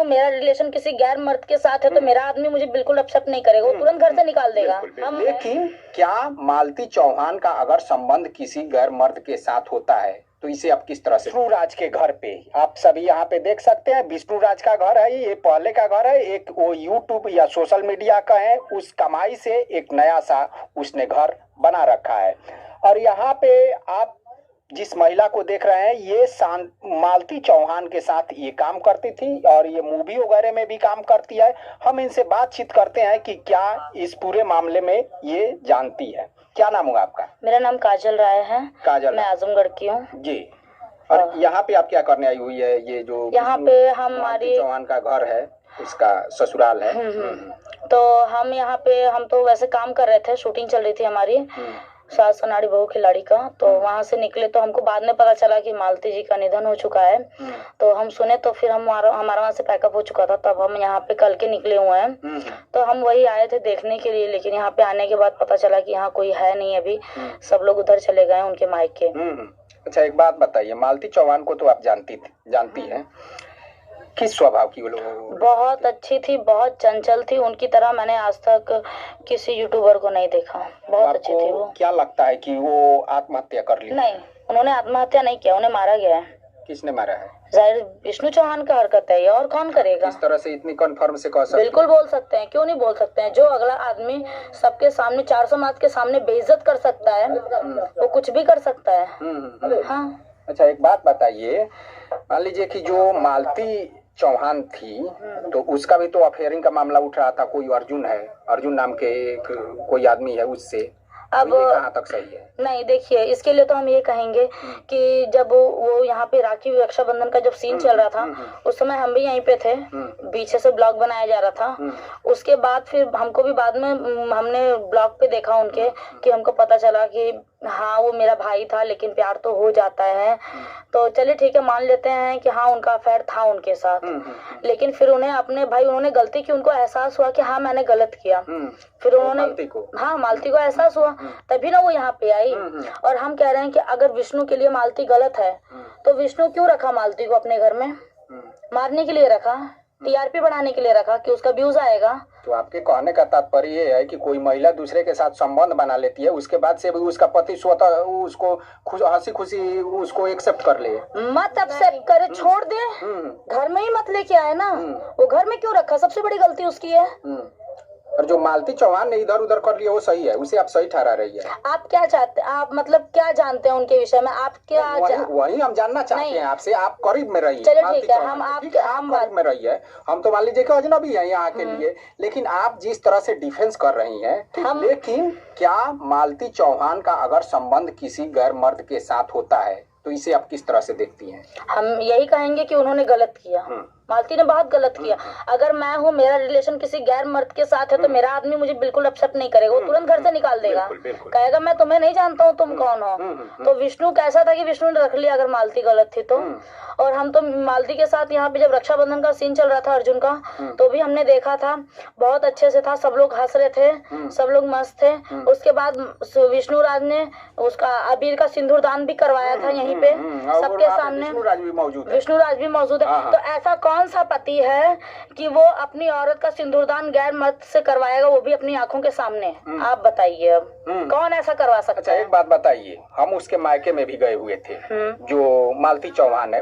मेरा रिलेशन किसी गैर मर्द के साथ है तो मेरा आदमी मुझे बिल्कुल एक्सेप्ट नहीं करेगा, वो तुरंत घर से निकाल देगा। हम लेकिन क्या मालती चौहान का अगर संबंध किसी गैर मर्द के साथ होता है तो इसे आप किस तरह से? विष्णु राज के घर पे आप सभी यहाँ पे देख सकते हैं, विष्णु राज का घर है, ये पहले का घर है, एक वो यूट्यूब या सोशल मीडिया का है, उस कमाई से एक नया सा उसने घर बना रखा है। और यहाँ पे आप जिस महिला को देख रहे हैं ये मालती चौहान के साथ ये काम करती थी और ये मूवी वगैरह में भी काम करती है। हम इनसे बातचीत करते हैं कि क्या इस पूरे मामले में ये जानती है। क्या नाम हुआ आपका? मेरा नाम काजल राय है। काजल, मैं आजमगढ़ की हूँ जी। और यहाँ पे आप क्या करने आई हुई है? ये जो यहाँ पे हमारी चौहान का घर है, उसका ससुराल है। तो हम यहाँ पे, हम तो वैसे काम कर रहे थे, शूटिंग चल रही थी हमारी सास सनाड़ी बहू खिलाड़ी का। तो वहां से निकले तो हमको बाद में पता चला कि मालती जी का निधन हो चुका है। तो हम सुने तो फिर हमारा वहां से पैकअप हो चुका था, तब हम यहाँ पे कल के निकले हुए हैं। तो हम वही आए थे देखने के लिए, लेकिन यहाँ पे आने के बाद पता चला कि यहाँ कोई है नहीं अभी, सब लोग उधर चले गए उनके मायके। अच्छा, एक बात बताइए, मालती चौहान को तो आप जानती हैं, किस स्वभाव की वो लोग? बहुत अच्छी थी, बहुत चंचल थी, उनकी तरह मैंने आज तक किसी यूट्यूबर को नहीं देखा। बहुत अच्छी थी वो। क्या लगता है कि वो आत्महत्या कर ली? नहीं, उन्होंने आत्महत्या नहीं किया, उन्हें मारा गया है। किसने मारा है? जाहिर विष्णु चौहान का हरकत है ये, और कौन करेगा? इस तरह से इतनी कन्फर्म से कह सकते? बिल्कुल बोल सकते हैं, क्यों नहीं बोल सकते हैं। जो अगला आदमी सबके सामने 400 मात के सामने बेइज्जत कर सकता है वो कुछ भी कर सकता है। हाँ। अच्छा, एक बात बताइए, मान लीजिए कि जो मालती चौहान थी तो उसका भी तो अफेयरिंग का मामला उठ रहा था, कोई अर्जुन नाम के एक कोई आदमी है, उससे अब ये कहाँ तक सही है? नहीं, देखिए, इसके लिए तो हम ये कहेंगे कि जब वो यहाँ पे राखी रक्षाबंधन का जब सीन चल रहा था उस समय हम भी यहीं पे थे, पीछे से ब्लॉग बनाया जा रहा था। उसके बाद फिर हमको भी बाद में हमने ब्लॉग पे देखा उनके कि हमको पता चला कि हाँ वो मेरा भाई था, लेकिन प्यार तो हो जाता है। तो चलिए ठीक है, मान लेते हैं कि हाँ उनका अफेयर था उनके साथ, लेकिन फिर उन्हें अपने भाई, उन्होंने गलती की, उनको एहसास हुआ कि हाँ मैंने गलत किया। फिर उन्होंने मालती को एहसास हुआ, तभी ना वो यहाँ पे आई। और हम कह रहे हैं कि अगर विष्णु के लिए मालती गलत है तो विष्णु क्यों रखा मालती को अपने घर में? मारने के लिए रखा, टीआरपी बढ़ाने के लिए रखा कि उसका व्यूज आएगा। तो आपके कहने का तात्पर्य ये है कि कोई महिला दूसरे के साथ संबंध बना लेती है, उसके बाद से भी उसका पति स्वतः उसको हंसी खुशी उसको एक्सेप्ट कर ले? मत एक्सेप्ट करे, छोड़ दे, घर में ही मत लेके आए ना। वो घर में क्यों रखा? सबसे बड़ी गलती उसकी है। और जो मालती चौहान ने इधर उधर कर लिया वो सही है, उसे आप सही ठहरा रही है? आप क्या चाहते हैं? आप मतलब क्या जानते हैं उनके विषय में? आप क्या वही हम जानना चाहते हैं आपसे। आप करीब में रहिए। चलिए ठीक है, हम करीब में रहिए। हम तो मान लीजिए कि अजनबी है यहाँ के लिए, लेकिन आप जिस तरह से डिफेंस कर रही हैं, लेकिन क्या मालती चौहान का अगर संबंध किसी गैर मर्द के साथ होता है तो इसे आप किस तरह से देखती हैं? हम यही कहेंगे कि उन्होंने गलत किया, मालती ने बहुत गलत किया। अगर मैं हूँ, मेरा रिलेशन किसी गैर मर्द के साथ है तो मेरा आदमी मुझे बिल्कुल एक्सेप्ट नहीं करेगा, वो तुरंत घर से निकाल देगा। कहेगा मैं तुम्हें नहीं जानता हूँ, तुम कौन हो। तो विष्णु कैसा था कि विष्णु ने रख लिया अगर मालती गलत थी तो। और हम तो मालती के साथ यहाँ पे जब रक्षाबंधन का सीन चल रहा था अर्जुन का, तो भी हमने देखा था, बहुत अच्छे से था, सब लोग हंस रहे थे, सब लोग मस्त थे। उसके बाद विष्णु राज ने उसका अबीर का सिंदूर दान भी करवाया था यहीं पे सबके सामने। विष्णु राज भी मौजूद है। तो ऐसा कौन सा पति है कि वो अपनी औरत का सिंदूरदान गैर मर्द से करवाएगा, वो भी अपनी आंखों के सामने? आप बताइए, अब कौन ऐसा करवा सकता है? अच्छा, एक बात बताइए, हम उसके मायके में भी गए हुए थे, जो मालती चौहान है,